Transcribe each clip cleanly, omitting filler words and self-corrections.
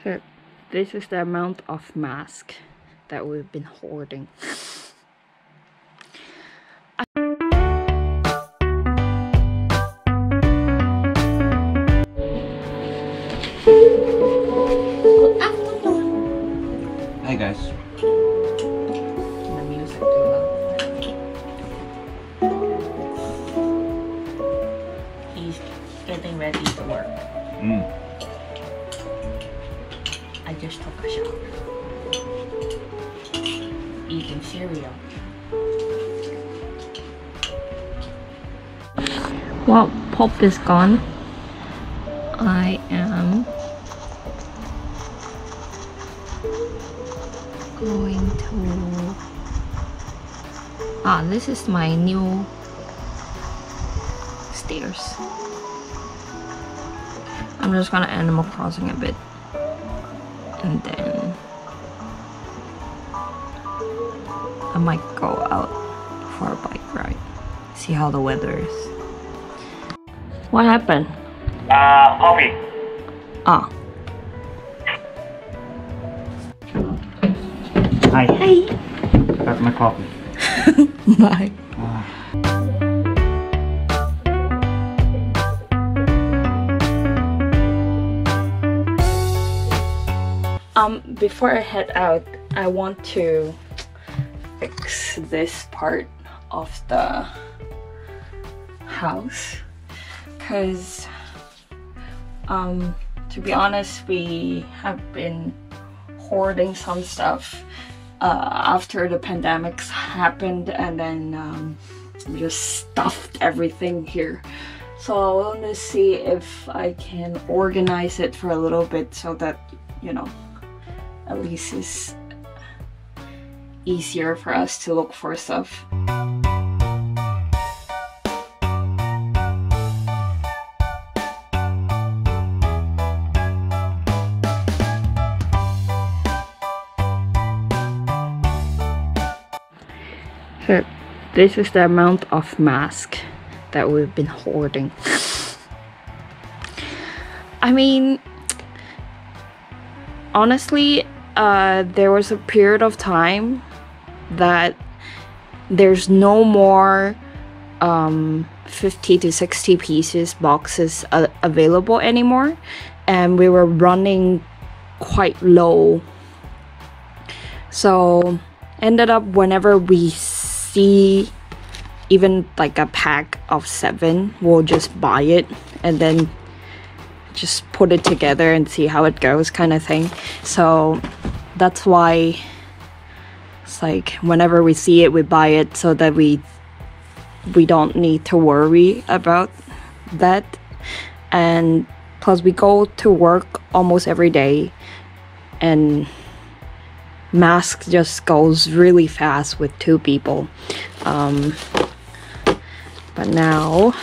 So this is the amount of mask that we've been hoarding. Hi guys. The music too loud. He's getting ready to work. I just took a shower. Eating cereal. Well, Pop is gone. I am going to... this is my new stairs. I'm just gonna Animal Crossing a bit. And then I might go out for a bike ride. See how the weather is. What happened? Coffee. Ah. Hi. Hey. Got my coffee. Bye. Before I head out, I want to fix this part of the house, because to be honest, we have been hoarding some stuff after the pandemics happened, and then we just stuffed everything here. So I want to see if I can organize it for a little bit so that, you know, at least it's easier for us to look for stuff. So this is the amount of mask that we've been hoarding. I mean, honestly, there was a period of time that there's no more 50 to 60 pieces boxes available anymore, and we were running quite low. So ended up, whenever we see even like a pack of 7, we'll just buy it and then just put it together and see how it goes, kind of thing. So that's why it's like whenever we see it, we buy it, so that we don't need to worry about that. And plus we go to work almost every day, and mask just goes really fast with 2 people. But now,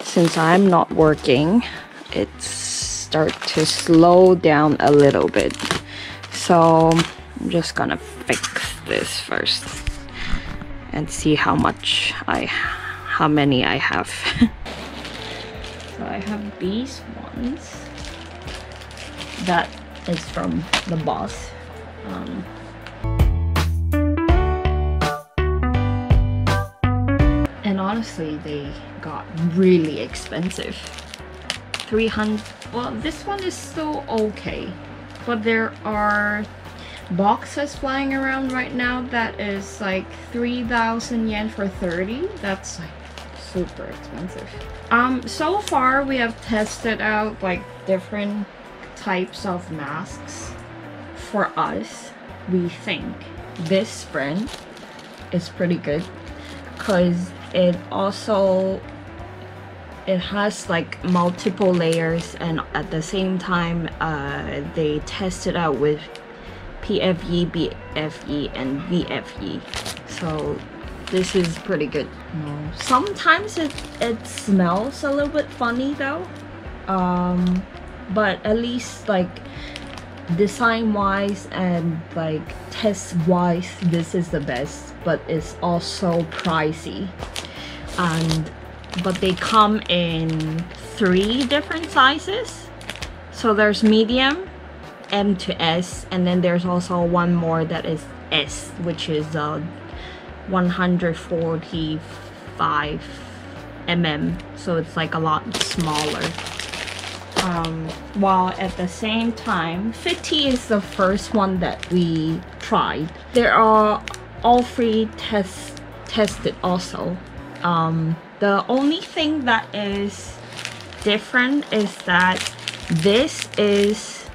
since I'm not working, it's start to slow down a little bit. So I'm just gonna fix this first and see how many I have. So I have these ones. That is from the boss. And honestly, they got really expensive. 300. Well, this one is still okay, but there are boxes flying around right now that is like 3,000 yen for 30. That's like super expensive. So far we have tested out like different types of masks. For us, we think this brand is pretty good, because it has like multiple layers, and at the same time they test it out with PFE, BFE, and VFE. So this is pretty good. Sometimes it smells a little bit funny though, but at least like design wise and like test wise, this is the best, but it's also pricey. But they come in 3 different sizes. So there's medium, M to S, and then there's also one more that is S, which is 145 mm, so it's like a lot smaller. While at the same time, 50 is the first one that we tried. There are all three tested also. The only thing that is different is that this is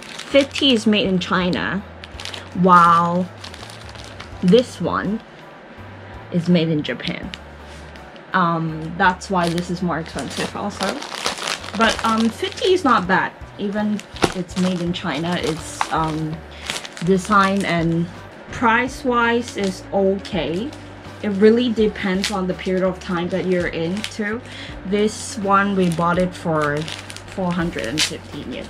50 is made in China, while this one is made in Japan. That's why this is more expensive also. But 50 is not bad. Even it's made in China, it's design and price wise is okay. It really depends on the period of time that you're into. This one we bought it for 415 yen.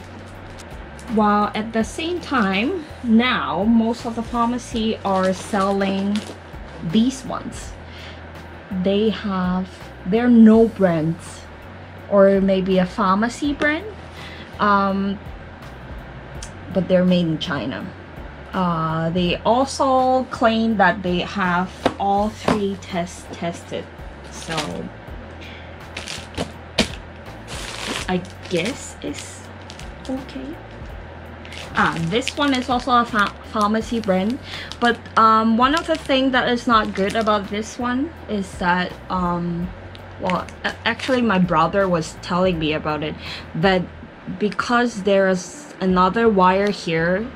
While at the same time, now most of the pharmacy are selling these ones. They're no brands, or maybe a pharmacy brand, but they're made in China. They also claim that they have all three tests tested, so I guess it's okay. This one is also a pharmacy brand, but one of the things that is not good about this one is that well, actually my brother was telling me about it, that because there's another wire here,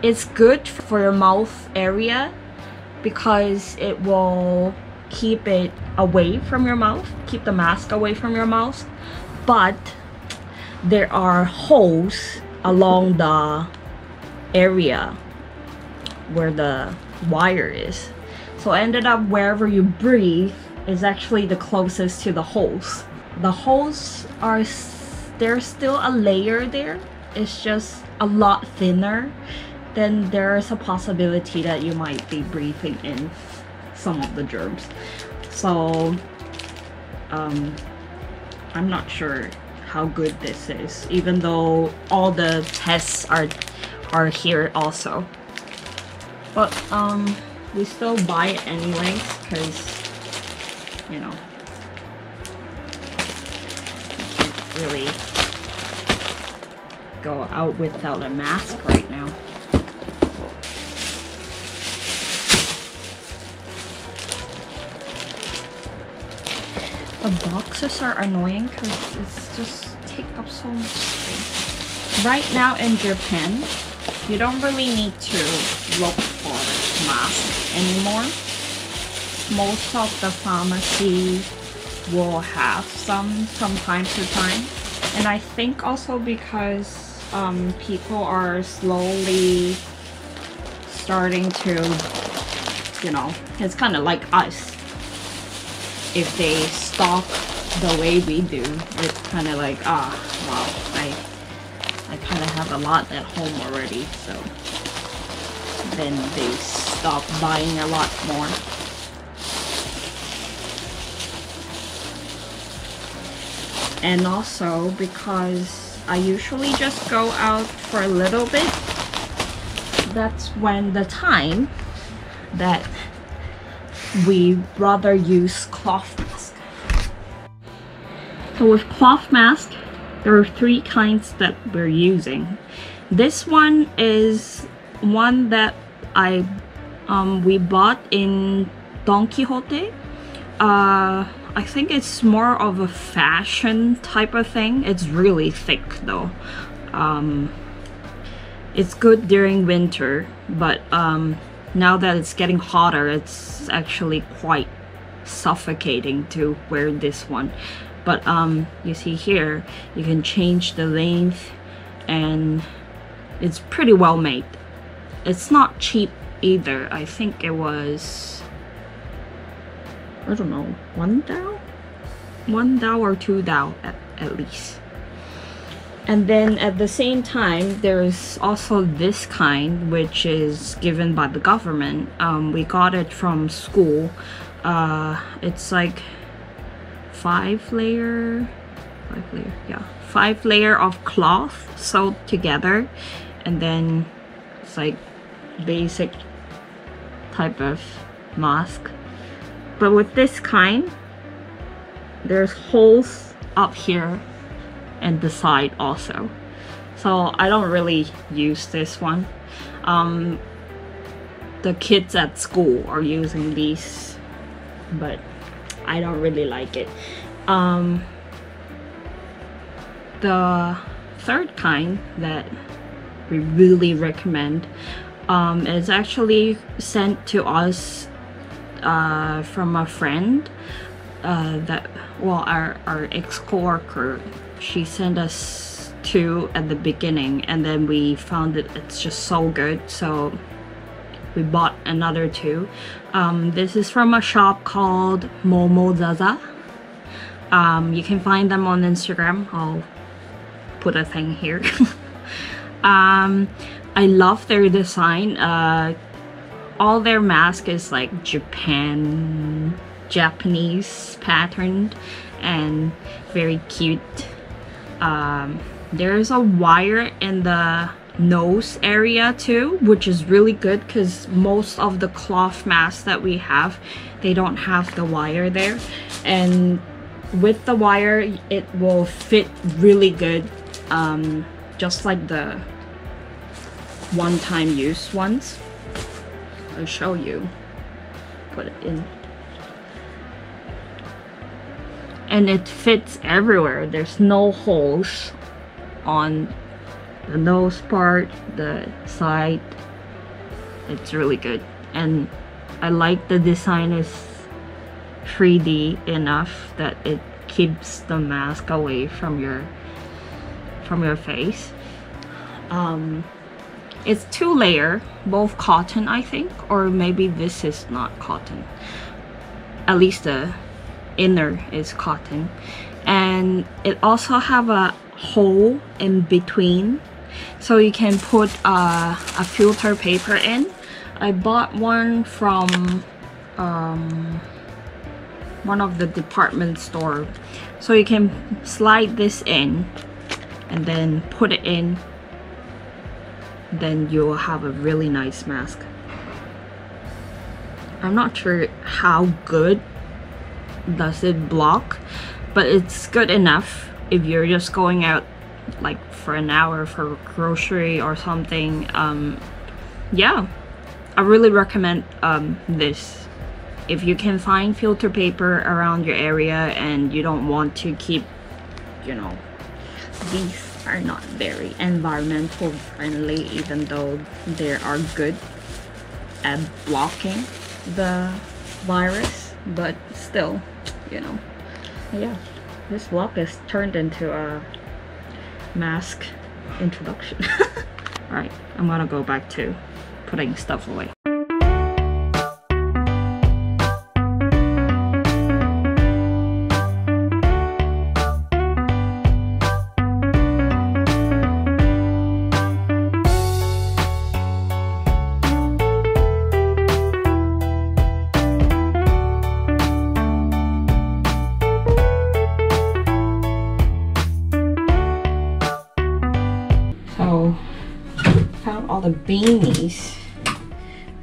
it's good for your mouth area because it will keep it away from your mouth, keep the mask away from your mouth. But there are holes along the area where the wire is, so ended up wherever you breathe is actually the closest to the holes. The holes are, there's still a layer there, it's just a lot thinner. Then there's a possibility that you might be breathing in some of the germs. So I'm not sure how good this is, even though all the tests are here also. But we still buy it anyways, because you know, you can't really go out without a mask right now. The boxes are annoying because it's just take up so much space. Right now in Japan, you don't really need to look for masks anymore. Most of the pharmacy will have some from time to time, and I think also because people are slowly starting to, you know, it's kind of like us. If they stock the way we do, it's kind of like, wow, I kind of have a lot at home already, so then they stop buying a lot more. And also because I usually just go out for a little bit, that's when the time that we rather use cloth mask. So with cloth mask, there are three kinds that we're using. This one is one that we bought in Don Quixote. I think it's more of a fashion type of thing. It's really thick though. It's good during winter, but now that it's getting hotter, it's actually quite suffocating to wear this one. But you see here, you can change the length and it's pretty well made. It's not cheap either. I think it was, I don't know, 1 Dao? 1 Dao or 2 Dao at least. And then at the same time, there's also this kind, which is given by the government. We got it from school. It's like 5-layer 5 layer, yeah, 5 layer of cloth sewed together, and then it's like basic type of mask. But with this kind, there's holes up here and the side also. So I don't really use this one. The kids at school are using these, but I don't really like it. The third kind that we really recommend is actually sent to us from a friend our ex-coworker. She sent us two at the beginning, and then we found that it's just so good, so we bought another two. This is from a shop called Momozaza. You can find them on Instagram. I'll put a thing here. I love their design. All their mask is like Japanese patterned and very cute. There's a wire in the nose area too, which is really good because most of the cloth masks that we have, they don't have the wire there, and with the wire it will fit really good, just like the one-time use ones. I'll show you. Put it in. And it fits everywhere. There's no holes on the nose part, the side. It's really good. And I like the design is 3D enough that it keeps the mask away from your face. It's 2-layer, both cotton, I think, or maybe this is not cotton. At least the inner is cotton, and it also have a hole in between, so you can put a filter paper in. I bought one from one of the department store, so you can slide this in and then put it in, then you'll have a really nice mask. I'm not sure how good does it block, but it's good enough if you're just going out like for an hour for grocery or something. Yeah, I really recommend this. If you can find filter paper around your area and you don't want to keep, you know, these are not very environmental friendly, even though they are good at blocking the virus, but still, you know. Yeah, this vlog is turned into a mask introduction. Alright, I'm gonna go back to putting stuff away. Found all the beanies.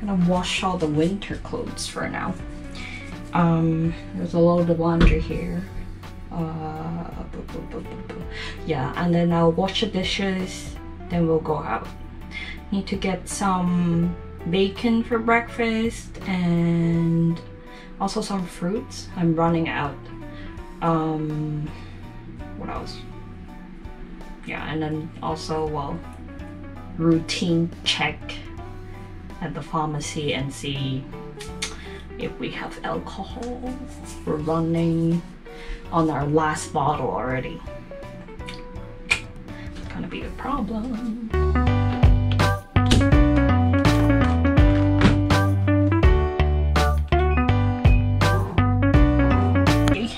I'm gonna wash all the winter clothes for now. There's a load of laundry here. Yeah, and then I'll wash the dishes, then we'll go out. Need to get some bacon for breakfast and also some fruits. I'm running out. What else? Yeah, and then also, well, routine check at the pharmacy and see if we have alcohol. We're running on our last bottle already. It's gonna be a problem. I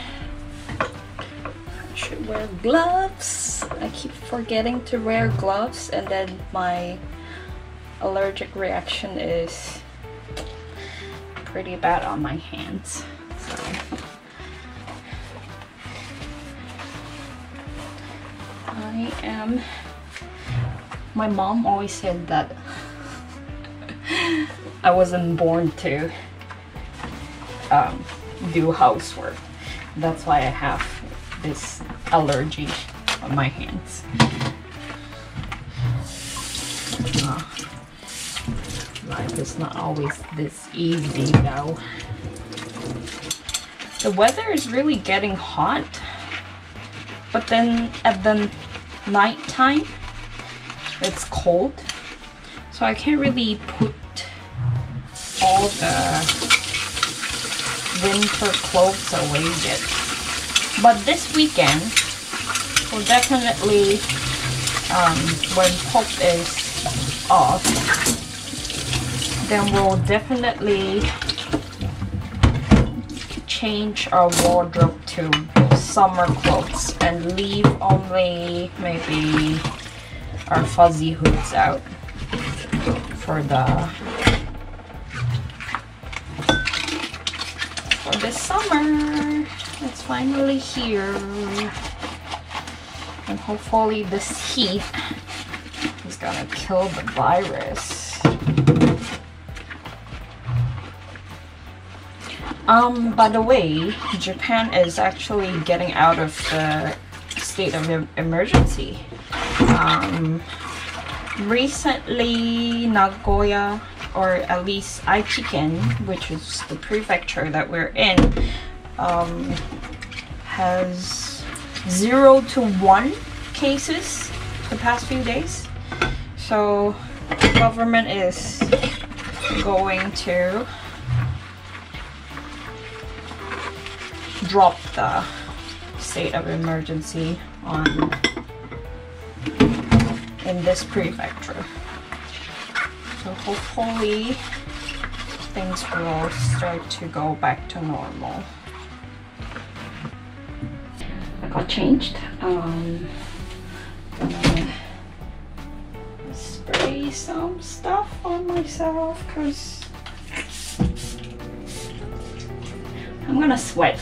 should wear gloves. I keep forgetting to wear gloves, and then my allergic reaction is pretty bad on my hands. So My mom always said that I wasn't born to do housework. That's why I have this allergy on my hands. Life is not always this easy though. The weather is really getting hot, but then at the night time it's cold, so I can't really put all the winter clothes away yet. But this weekend we'll definitely, when Pop is off, then we'll definitely change our wardrobe to summer clothes and leave only maybe our fuzzy hoods out for this summer. It's finally here, and hopefully this heat is gonna kill the virus. By the way, Japan is actually getting out of the state of emergency. Recently, Nagoya, or at least Aichiken, which is the prefecture that we're in, has 0 to 1 cases the past few days. So the government is going to drop the state of emergency in this prefecture. So hopefully things will start to go back to normal. I got changed. Gonna spray some stuff on myself because I'm gonna sweat.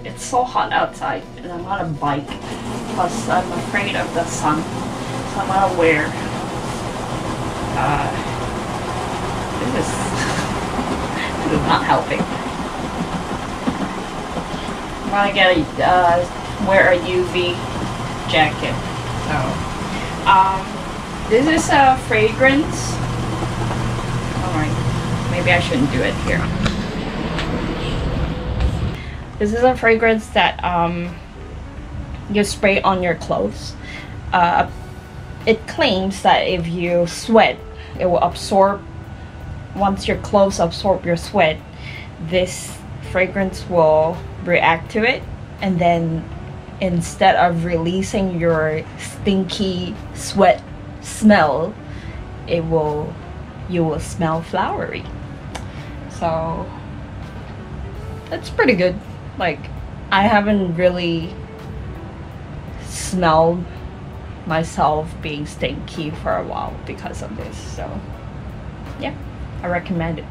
It's so hot outside and I'm on a bike. Plus I'm afraid of the sun. So I'm gonna wear this is not helping. I'm gonna wear a UV jacket. So this is a fragrance. Alright, maybe I shouldn't do it here. This is a fragrance that you spray on your clothes. It claims that if you sweat, it will absorb. Once your clothes absorb your sweat, this fragrance will react to it, and then instead of releasing your stinky sweat smell, you will smell flowery. So that's pretty good. Like, I haven't really smelled myself being stinky for a while because of this. So yeah, I recommend it.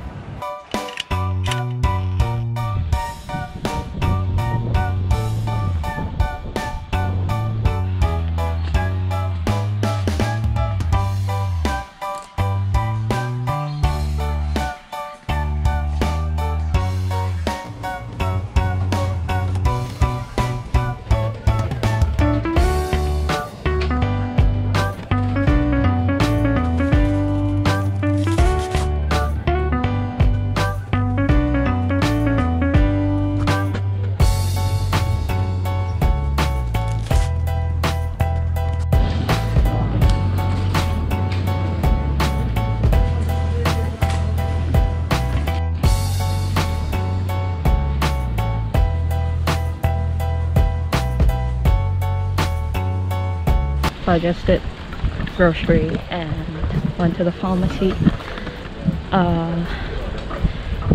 So I just did grocery and went to the pharmacy.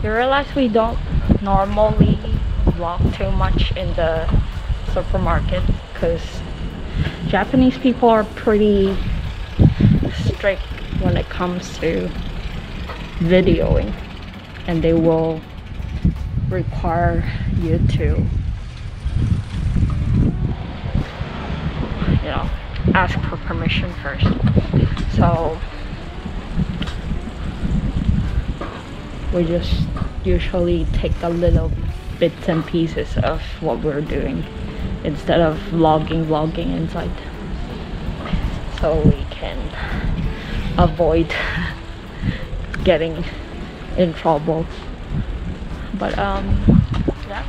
You realize we don't normally walk too much in the supermarket because Japanese people are pretty strict when it comes to videoing, and they will require you to you know, ask for permission first. So we just usually take a little bits and pieces of what we're doing instead of vlogging inside, so we can avoid getting in trouble. But yeah,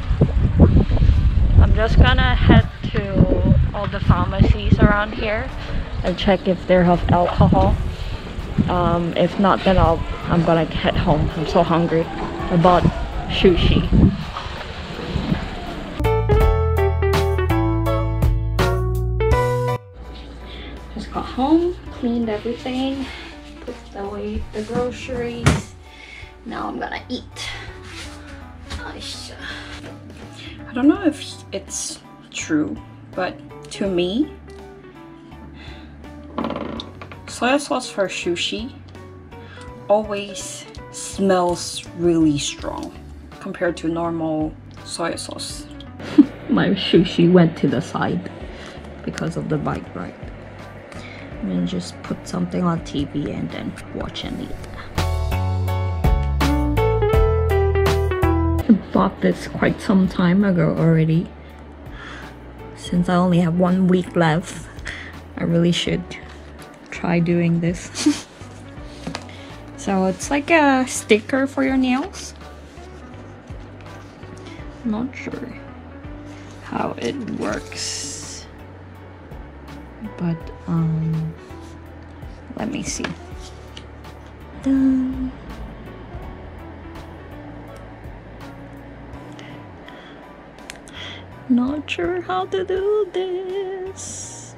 I'm just gonna head to all the pharmacies around here and check if they have alcohol. If not, then I'm gonna head home. I'm so hungry. I bought sushi. Just got home, cleaned everything, put away the groceries. Now I'm gonna eat. I don't know if it's true, but to me, soy sauce for sushi always smells really strong compared to normal soy sauce. My sushi went to the side because of the bike ride. I'm gonna just put something on TV and then watch and eat. I bought this quite some time ago already. Since I only have 1 week left, I really should try doing this. So it's like a sticker for your nails. Not sure how it works, but let me see. Done. Not sure how to do this.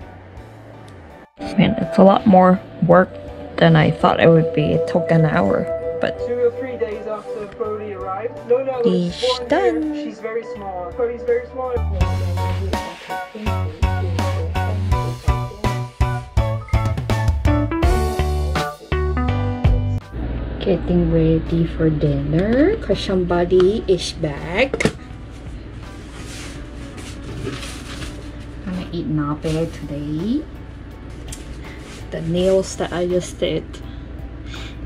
Man, it's a lot more work than I thought it would be. It took an hour, but 2 or 3 days after Cody arrived. No, it's it's born done. here. She's very small. Cody's very small. Getting ready for dinner because somebody is back. I'm gonna eat nabe today. The nails that I just did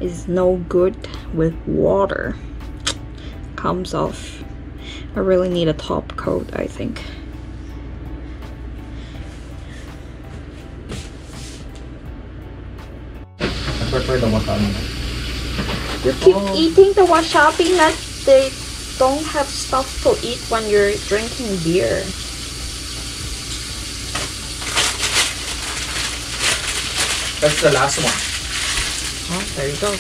is no good with water. Comes off. I really need a top coat, I think. I prefer the wasabi. You keep eating the wasabi that they don't have stuff to eat when you're drinking beer. That's the last one. Oh, there you go.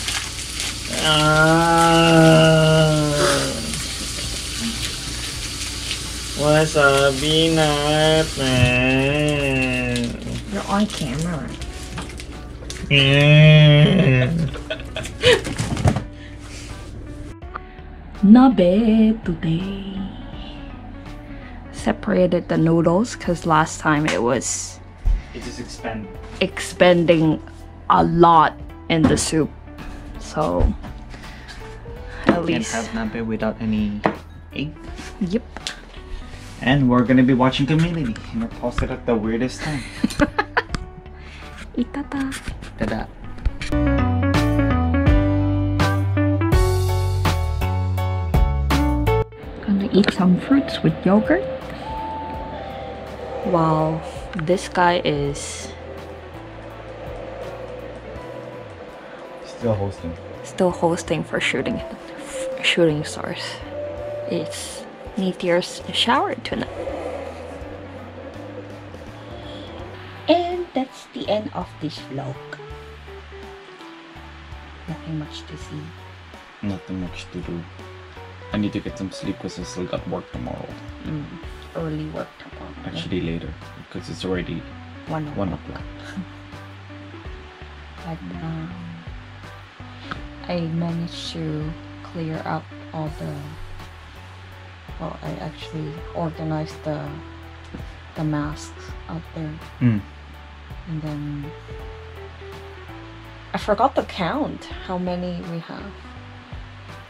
Wasabi natin. You're on camera. Nabe today. Separated the noodles because last time it was It is expending a lot in the soup, so at least can't have nabe without any egg. Yep. And we're gonna be watching Community. And we're posted at the weirdest time. Itata. Tada. Gonna eat some fruits with yogurt while this guy is Still hosting. for shooting stars. It's Meteor's shower tonight. And that's the end of this vlog. Nothing much to see. Nothing much to do. I need to get some sleep because I still got work tomorrow. Early work tomorrow. Actually later, because it's already 1 o'clock. But I managed to clear up all the, well, I actually organized the masks out there. And then I forgot to count how many we have,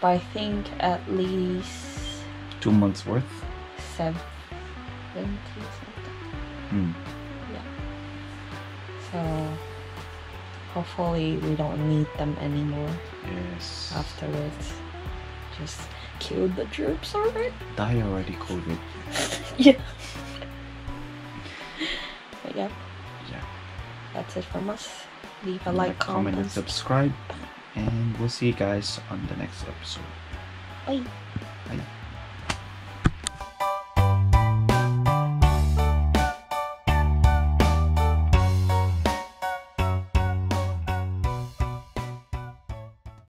but I think at least 2 months worth. 70 something. Yeah. So hopefully we don't need them anymore Yes. afterwards. Just kill the troops already. Die already, COVID. Yeah. But yeah, Yeah. that's it from us. Leave a like, comment, and subscribe. And we'll see you guys on the next episode. Bye. Bye.